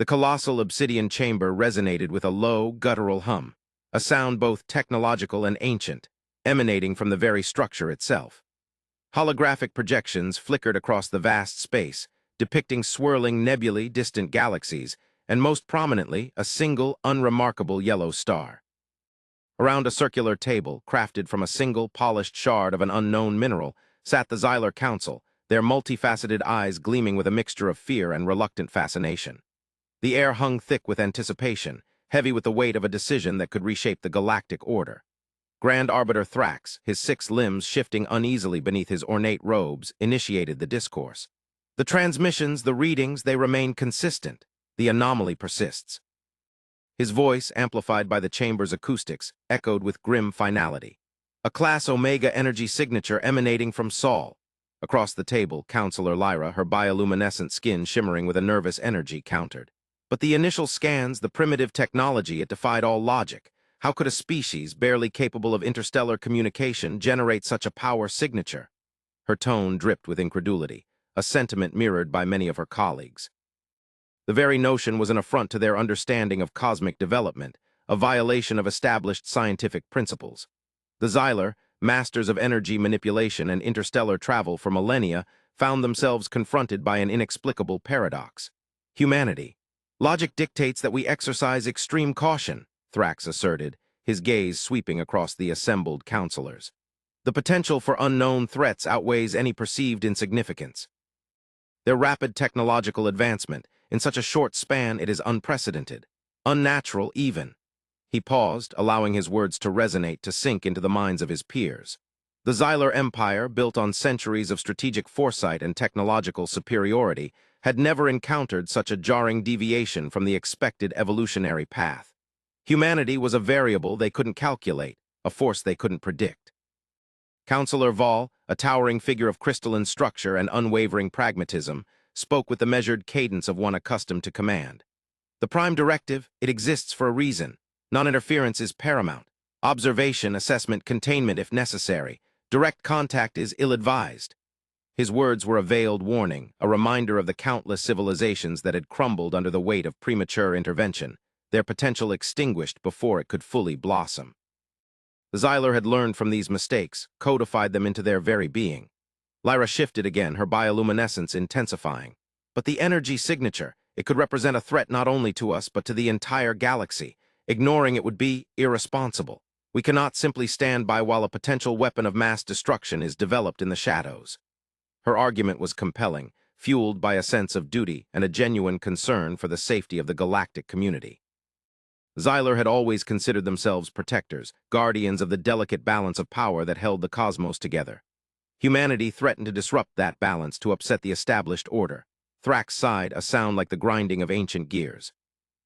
The colossal obsidian chamber resonated with a low, guttural hum, a sound both technological and ancient, emanating from the very structure itself. Holographic projections flickered across the vast space, depicting swirling nebulae, distant galaxies, and most prominently, a single, unremarkable yellow star. Around a circular table, crafted from a single polished shard of an unknown mineral, sat the Xylar Council, their multifaceted eyes gleaming with a mixture of fear and reluctant fascination. The air hung thick with anticipation, heavy with the weight of a decision that could reshape the galactic order. Grand Arbiter Thrax, his 6 limbs shifting uneasily beneath his ornate robes, initiated the discourse. The transmissions, the readings, they remain consistent. The anomaly persists. His voice, amplified by the chamber's acoustics, echoed with grim finality. A Class Omega energy signature emanating from Sol. Across the table, Counselor Lyra, her bioluminescent skin shimmering with a nervous energy, countered. But the initial scans, the primitive technology, it defied all logic. How could a species, barely capable of interstellar communication, generate such a power signature? Her tone dripped with incredulity, a sentiment mirrored by many of her colleagues. The very notion was an affront to their understanding of cosmic development, a violation of established scientific principles. The Xylar, masters of energy manipulation and interstellar travel for millennia, found themselves confronted by an inexplicable paradox. Humanity. Logic dictates that we exercise extreme caution, Thrax asserted, his gaze sweeping across the assembled counselors. The potential for unknown threats outweighs any perceived insignificance. Their rapid technological advancement, in such a short span, it is unprecedented, unnatural even. He paused, allowing his words to resonate, to sink into the minds of his peers. The Xylar Empire, built on centuries of strategic foresight and technological superiority, had never encountered such a jarring deviation from the expected evolutionary path. Humanity was a variable they couldn't calculate, a force they couldn't predict. Counselor Vol, a towering figure of crystalline structure and unwavering pragmatism, spoke with the measured cadence of one accustomed to command. The prime directive, it exists for a reason. Non-interference is paramount. Observation, assessment, containment if necessary. Direct contact is ill-advised. His words were a veiled warning, a reminder of the countless civilizations that had crumbled under the weight of premature intervention, their potential extinguished before it could fully blossom. The Xylar had learned from these mistakes, codified them into their very being. Lyra shifted again, her bioluminescence intensifying. But the energy signature, it could represent a threat not only to us but to the entire galaxy. Ignoring it would be irresponsible. We cannot simply stand by while a potential weapon of mass destruction is developed in the shadows. Her argument was compelling, fueled by a sense of duty and a genuine concern for the safety of the galactic community. Xylar had always considered themselves protectors, guardians of the delicate balance of power that held the cosmos together. Humanity threatened to disrupt that balance, to upset the established order. Thrax sighed, a sound like the grinding of ancient gears.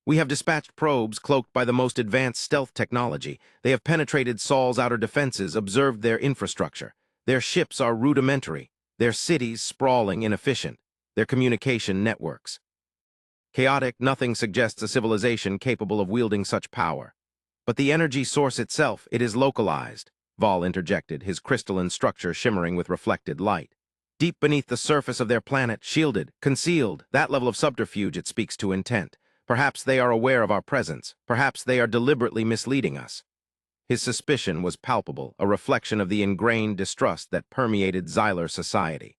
We have dispatched probes cloaked by the most advanced stealth technology. They have penetrated Sol's outer defenses, observed their infrastructure. Their ships are rudimentary, their cities sprawling, inefficient, their communication networks chaotic. Nothing suggests a civilization capable of wielding such power. But the energy source itself, it is localized, Vol interjected, his crystalline structure shimmering with reflected light. Deep beneath the surface of their planet, shielded, concealed, that level of subterfuge, it speaks to intent. Perhaps they are aware of our presence. Perhaps they are deliberately misleading us. His suspicion was palpable, a reflection of the ingrained distrust that permeated Xylar society.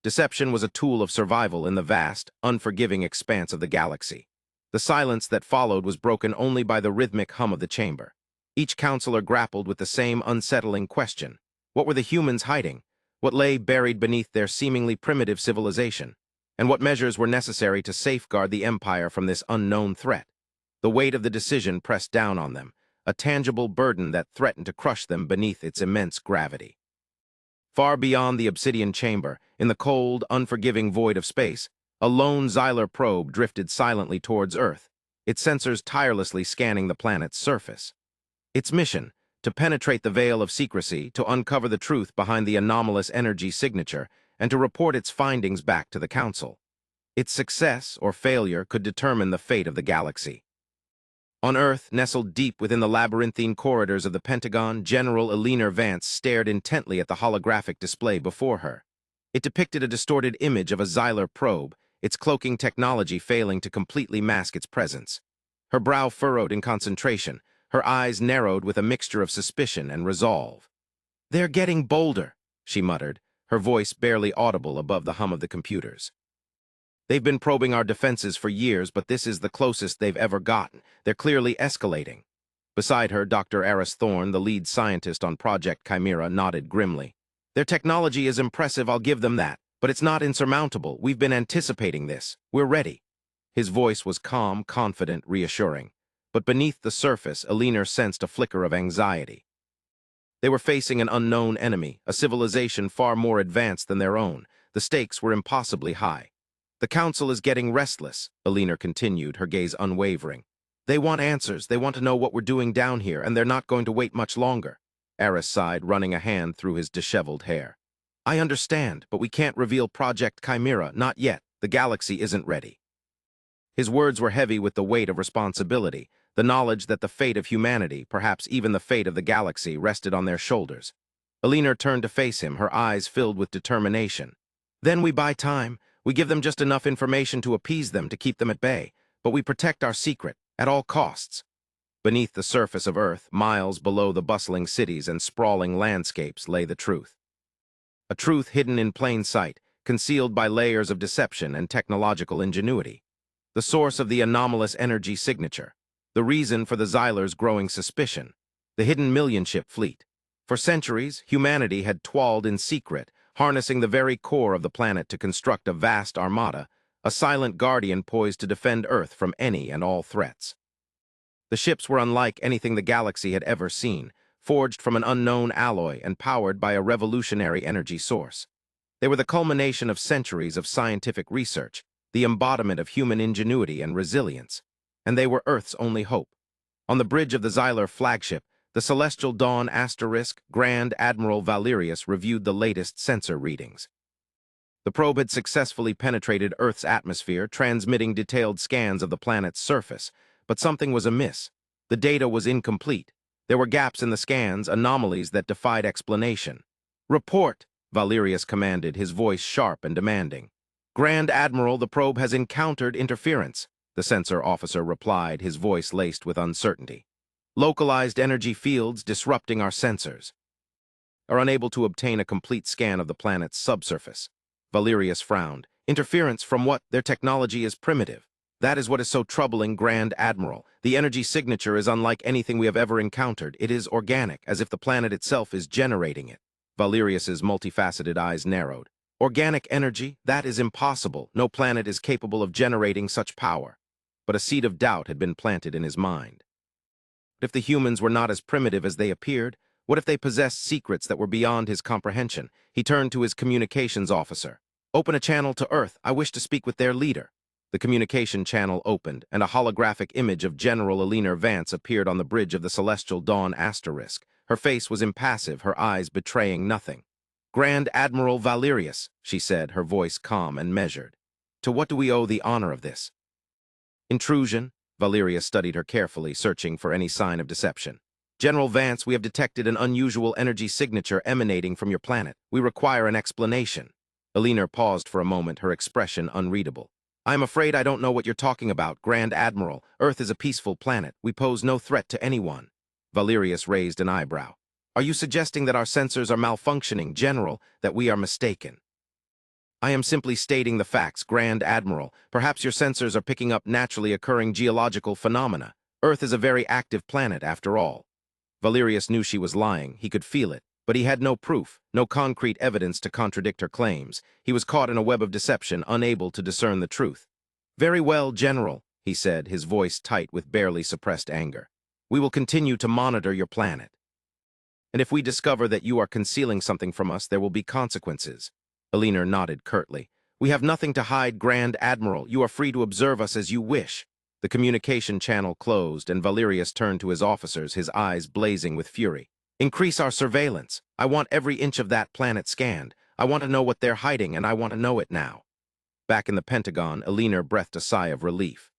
Deception was a tool of survival in the vast, unforgiving expanse of the galaxy. The silence that followed was broken only by the rhythmic hum of the chamber. Each counselor grappled with the same unsettling question. What were the humans hiding? What lay buried beneath their seemingly primitive civilization? And what measures were necessary to safeguard the Empire from this unknown threat? The weight of the decision pressed down on them, a tangible burden that threatened to crush them beneath its immense gravity. Far beyond the obsidian chamber, in the cold, unforgiving void of space, a lone Xylar probe drifted silently towards Earth, its sensors tirelessly scanning the planet's surface. Its mission, to penetrate the veil of secrecy, to uncover the truth behind the anomalous energy signature, and to report its findings back to the Council. Its success or failure could determine the fate of the galaxy. On Earth, nestled deep within the labyrinthine corridors of the Pentagon, General Eleanor Vance stared intently at the holographic display before her. It depicted a distorted image of a Xylar probe, its cloaking technology failing to completely mask its presence. Her brow furrowed in concentration, her eyes narrowed with a mixture of suspicion and resolve. "They're getting bolder," she muttered, her voice barely audible above the hum of the computers. "They've been probing our defenses for years, but this is the closest they've ever gotten. They're clearly escalating." Beside her, Dr. Aris Thorne, the lead scientist on Project Chimera, nodded grimly. "Their technology is impressive, I'll give them that, but it's not insurmountable. We've been anticipating this. We're ready." His voice was calm, confident, reassuring. But beneath the surface, Elinor sensed a flicker of anxiety. They were facing an unknown enemy, a civilization far more advanced than their own. The stakes were impossibly high. "The Council is getting restless," Elinor continued, her gaze unwavering. "They want answers, they want to know what we're doing down here, and they're not going to wait much longer." Aris sighed, running a hand through his disheveled hair. "I understand, but we can't reveal Project Chimera, not yet. The galaxy isn't ready." His words were heavy with the weight of responsibility, the knowledge that the fate of humanity, perhaps even the fate of the galaxy, rested on their shoulders. Elinor turned to face him, her eyes filled with determination. "Then we buy time. We give them just enough information to appease them, to keep them at bay, but we protect our secret, at all costs." Beneath the surface of Earth, miles below the bustling cities and sprawling landscapes, lay the truth. A truth hidden in plain sight, concealed by layers of deception and technological ingenuity. The source of the anomalous energy signature. The reason for the Xyler's growing suspicion. The hidden millionship fleet. For centuries, humanity had toiled in secret, harnessing the very core of the planet to construct a vast armada, a silent guardian poised to defend Earth from any and all threats. The ships were unlike anything the galaxy had ever seen, forged from an unknown alloy and powered by a revolutionary energy source. They were the culmination of centuries of scientific research, the embodiment of human ingenuity and resilience, and they were Earth's only hope. On the bridge of the Xyler flagship, the Celestial Dawn Asterisk, Grand Admiral Valerius reviewed the latest sensor readings. The probe had successfully penetrated Earth's atmosphere, transmitting detailed scans of the planet's surface, but something was amiss. The data was incomplete. There were gaps in the scans, anomalies that defied explanation. "Report," Valerius commanded, his voice sharp and demanding. "Grand Admiral, the probe has encountered interference," the sensor officer replied, his voice laced with uncertainty. "Localized energy fields disrupting our sensors. Are unable to obtain a complete scan of the planet's subsurface." Valerius frowned. "Interference from what? Their technology is primitive. That is what is so troubling, Grand Admiral. The energy signature is unlike anything we have ever encountered. It is organic, as if the planet itself is generating it." Valerius's multifaceted eyes narrowed. "Organic energy? That is impossible. No planet is capable of generating such power." But a seed of doubt had been planted in his mind. What if the humans were not as primitive as they appeared? What if they possessed secrets that were beyond his comprehension? He turned to his communications officer. "Open a channel to Earth. I wish to speak with their leader." The communication channel opened, and a holographic image of General Elinor Vance appeared on the bridge of the Celestial Dawn Asterisk. Her face was impassive, her eyes betraying nothing. "Grand Admiral Valerius," she said, her voice calm and measured. "To what do we owe the honor of this?" "Intrusion." Valerius studied her carefully, searching for any sign of deception. "General Vance, we have detected an unusual energy signature emanating from your planet. We require an explanation." Elinor paused for a moment, her expression unreadable. "I'm afraid I don't know what you're talking about, Grand Admiral. Earth is a peaceful planet. We pose no threat to anyone." Valerius raised an eyebrow. "Are you suggesting that our sensors are malfunctioning, General, that we are mistaken?" "I am simply stating the facts, Grand Admiral. Perhaps your sensors are picking up naturally occurring geological phenomena. Earth is a very active planet, after all." Valerius knew she was lying. He could feel it. But he had no proof, no concrete evidence to contradict her claims. He was caught in a web of deception, unable to discern the truth. "Very well, General," he said, his voice tight with barely suppressed anger. "We will continue to monitor your planet. And if we discover that you are concealing something from us, there will be consequences." Elinor nodded curtly. "We have nothing to hide, Grand Admiral. You are free to observe us as you wish." The communication channel closed, and Valerius turned to his officers, his eyes blazing with fury. "Increase our surveillance. I want every inch of that planet scanned. I want to know what they're hiding, and I want to know it now." Back in the Pentagon, Elinor breathed a sigh of relief.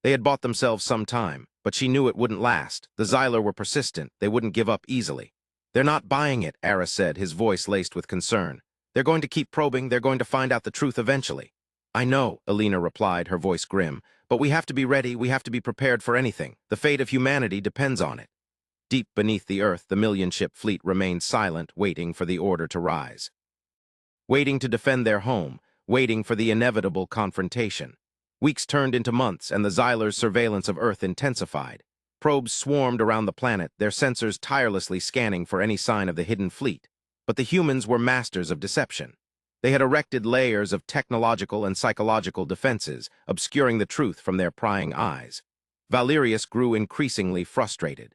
They had bought themselves some time, but she knew it wouldn't last. The Xyler were persistent. They wouldn't give up easily. "They're not buying it," Aris said, his voice laced with concern. "They're going to keep probing. They're going to find out the truth eventually." I know, Alina replied, her voice grim, but we have to be ready, we have to be prepared for anything. The fate of humanity depends on it. Deep beneath the earth, the million-ship fleet remained silent, waiting for the order to rise. Waiting to defend their home, waiting for the inevitable confrontation. Weeks turned into months, and the Xylers' surveillance of Earth intensified. Probes swarmed around the planet, their sensors tirelessly scanning for any sign of the hidden fleet. But the humans were masters of deception. They had erected layers of technological and psychological defenses, obscuring the truth from their prying eyes. Valerius grew increasingly frustrated.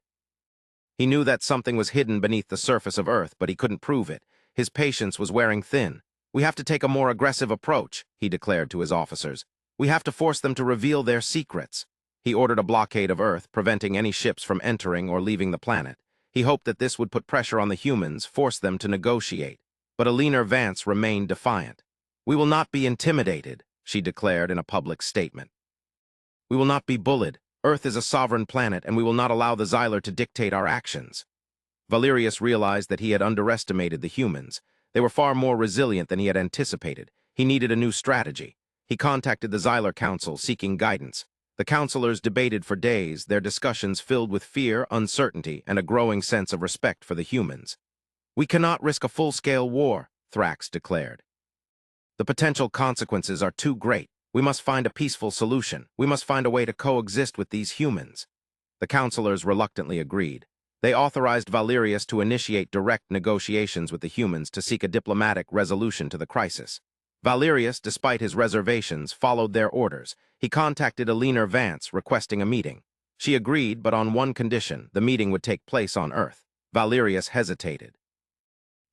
He knew that something was hidden beneath the surface of Earth, but he couldn't prove it. His patience was wearing thin. "We have to take a more aggressive approach," he declared to his officers. "We have to force them to reveal their secrets." He ordered a blockade of Earth, preventing any ships from entering or leaving the planet. He hoped that this would put pressure on the humans, force them to negotiate. But Alina Vance remained defiant. "We will not be intimidated," she declared in a public statement. "We will not be bullied. Earth is a sovereign planet, and we will not allow the Xyler to dictate our actions." Valerius realized that he had underestimated the humans. They were far more resilient than he had anticipated. He needed a new strategy. He contacted the Xyler Council, seeking guidance. The counselors debated for days, their discussions filled with fear, uncertainty, and a growing sense of respect for the humans. "We cannot risk a full-scale war," Thrax declared. "The potential consequences are too great. We must find a peaceful solution. We must find a way to coexist with these humans." The counselors reluctantly agreed. They authorized Valerius to initiate direct negotiations with the humans to seek a diplomatic resolution to the crisis. Valerius, despite his reservations, followed their orders. He contacted Alina Vance, requesting a meeting. She agreed, but on one condition: the meeting would take place on Earth. Valerius hesitated.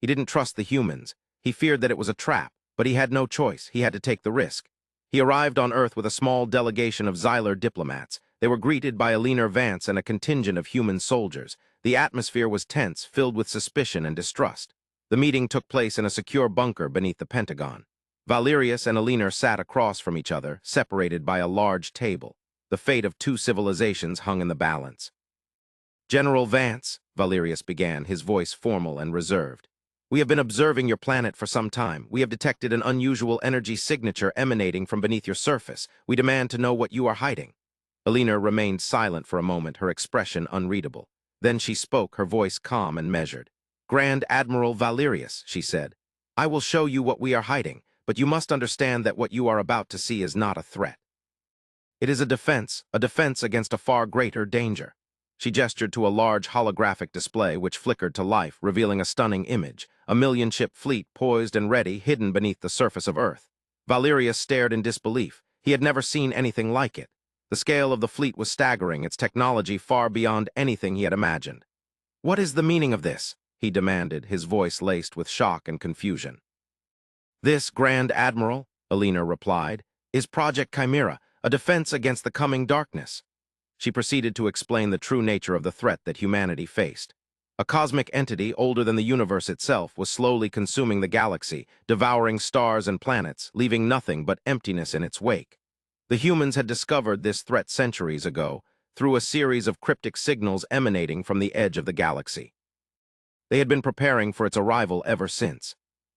He didn't trust the humans. He feared that it was a trap, but he had no choice. He had to take the risk. He arrived on Earth with a small delegation of Xyler diplomats. They were greeted by Alina Vance and a contingent of human soldiers. The atmosphere was tense, filled with suspicion and distrust. The meeting took place in a secure bunker beneath the Pentagon. Valerius and Alina sat across from each other, separated by a large table. The fate of two civilizations hung in the balance. "General Vance," Valerius began, his voice formal and reserved, "we have been observing your planet for some time. We have detected an unusual energy signature emanating from beneath your surface. We demand to know what you are hiding." Alina remained silent for a moment, her expression unreadable. Then she spoke, her voice calm and measured. "Grand Admiral Valerius," she said, "I will show you what we are hiding, but you must understand that what you are about to see is not a threat. It is a defense against a far greater danger." She gestured to a large holographic display which flickered to life, revealing a stunning image, a million-ship fleet poised and ready, hidden beneath the surface of Earth. Valerius stared in disbelief. He had never seen anything like it. The scale of the fleet was staggering, its technology far beyond anything he had imagined. "What is the meaning of this?" he demanded, his voice laced with shock and confusion. "This, Grand Admiral," Alina replied, "is Project Chimera, a defense against the coming darkness." She proceeded to explain the true nature of the threat that humanity faced. A cosmic entity older than the universe itself was slowly consuming the galaxy, devouring stars and planets, leaving nothing but emptiness in its wake. The humans had discovered this threat centuries ago, through a series of cryptic signals emanating from the edge of the galaxy. They had been preparing for its arrival ever since.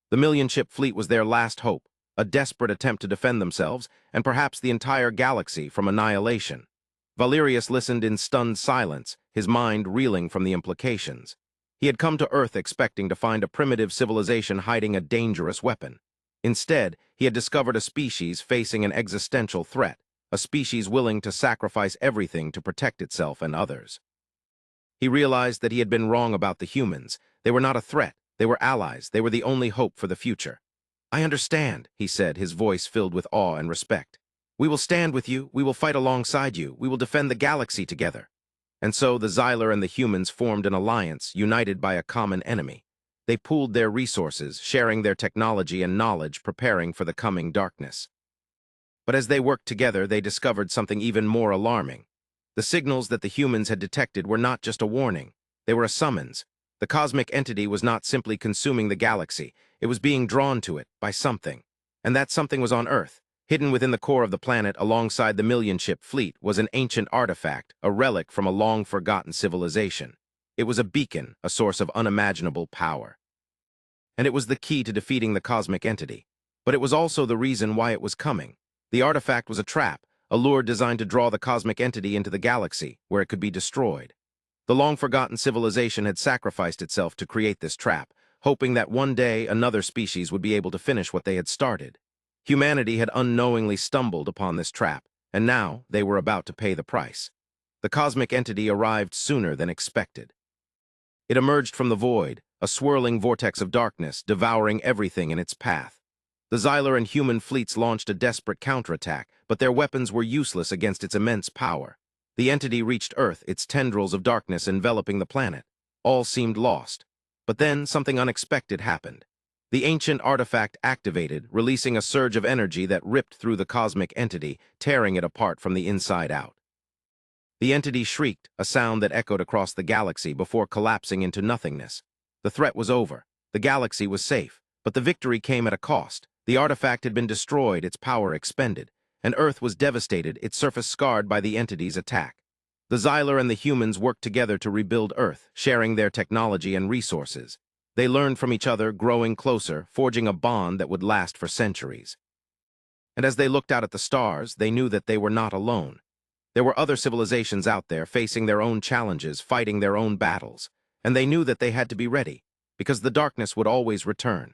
The million-ship fleet was their last hope, a desperate attempt to defend themselves, and perhaps the entire galaxy, from annihilation. Valerius listened in stunned silence, his mind reeling from the implications. He had come to Earth expecting to find a primitive civilization hiding a dangerous weapon. Instead, he had discovered a species facing an existential threat, a species willing to sacrifice everything to protect itself and others. He realized that he had been wrong about the humans. They were not a threat. They were allies. They were the only hope for the future. "I understand," he said, his voice filled with awe and respect. "We will stand with you. We will fight alongside you. We will defend the galaxy together." And so the Xyler and the humans formed an alliance, united by a common enemy. They pooled their resources, sharing their technology and knowledge, preparing for the coming darkness. But as they worked together, they discovered something even more alarming. The signals that the humans had detected were not just a warning. They were a summons. The cosmic entity was not simply consuming the galaxy. It was being drawn to it by something. And that something was on Earth. Hidden within the core of the planet, alongside the million-ship fleet, was an ancient artifact, a relic from a long-forgotten civilization. It was a beacon, a source of unimaginable power. And it was the key to defeating the cosmic entity. But it was also the reason why it was coming. The artifact was a trap, a lure designed to draw the cosmic entity into the galaxy, where it could be destroyed. The long-forgotten civilization had sacrificed itself to create this trap, hoping that one day another species would be able to finish what they had started. Humanity had unknowingly stumbled upon this trap, and now they were about to pay the price. The cosmic entity arrived sooner than expected. It emerged from the void, a swirling vortex of darkness, devouring everything in its path. The Xylar and human fleets launched a desperate counterattack, but their weapons were useless against its immense power. The entity reached Earth, its tendrils of darkness enveloping the planet. All seemed lost. But then something unexpected happened. The ancient artifact activated, releasing a surge of energy that ripped through the cosmic entity, tearing it apart from the inside out. The entity shrieked, a sound that echoed across the galaxy before collapsing into nothingness. The threat was over. The galaxy was safe. But the victory came at a cost. The artifact had been destroyed, its power expended, and Earth was devastated, its surface scarred by the entity's attack. The Xylar and the humans worked together to rebuild Earth, sharing their technology and resources. They learned from each other, growing closer, forging a bond that would last for centuries. And as they looked out at the stars, they knew that they were not alone. There were other civilizations out there facing their own challenges, fighting their own battles, and they knew that they had to be ready, because the darkness would always return.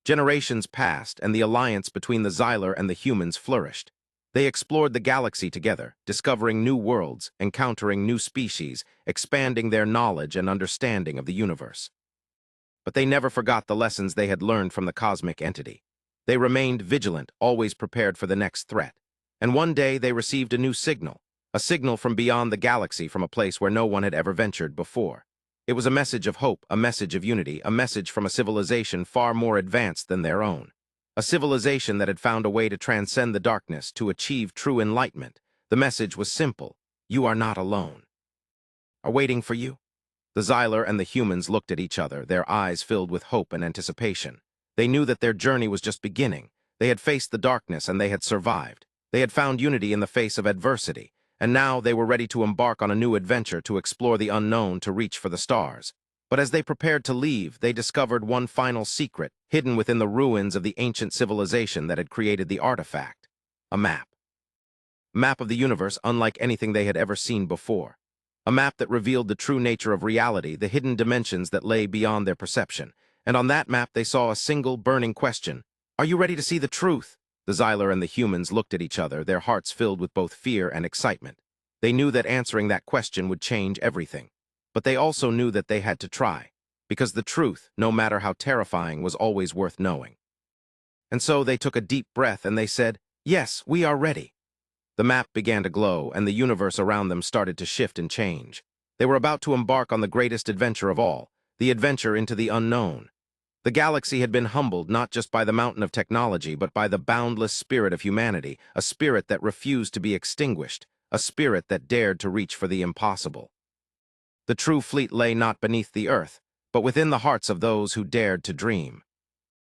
Generations passed, and the alliance between the Xylar and the humans flourished. They explored the galaxy together, discovering new worlds, encountering new species, expanding their knowledge and understanding of the universe. But they never forgot the lessons they had learned from the cosmic entity. They remained vigilant, always prepared for the next threat. And one day they received a new signal, a signal from beyond the galaxy, from a place where no one had ever ventured before. It was a message of hope, a message of unity, a message from a civilization far more advanced than their own. A civilization that had found a way to transcend the darkness, to achieve true enlightenment. The message was simple: you are not alone. Are waiting for you? The Xylar and the humans looked at each other, their eyes filled with hope and anticipation. They knew that their journey was just beginning. They had faced the darkness and they had survived. They had found unity in the face of adversity. And now they were ready to embark on a new adventure, to explore the unknown, to reach for the stars. But as they prepared to leave, they discovered one final secret, hidden within the ruins of the ancient civilization that had created the artifact. A map. A map of the universe unlike anything they had ever seen before. A map that revealed the true nature of reality, the hidden dimensions that lay beyond their perception. And on that map they saw a single burning question: are you ready to see the truth? The Xylar and the humans looked at each other, their hearts filled with both fear and excitement. They knew that answering that question would change everything. But they also knew that they had to try, because the truth, no matter how terrifying, was always worth knowing. And so they took a deep breath and they said, "Yes, we are ready." The map began to glow, and the universe around them started to shift and change. They were about to embark on the greatest adventure of all, the adventure into the unknown. The galaxy had been humbled not just by the mountain of technology, but by the boundless spirit of humanity, a spirit that refused to be extinguished, a spirit that dared to reach for the impossible. The true fleet lay not beneath the earth, but within the hearts of those who dared to dream.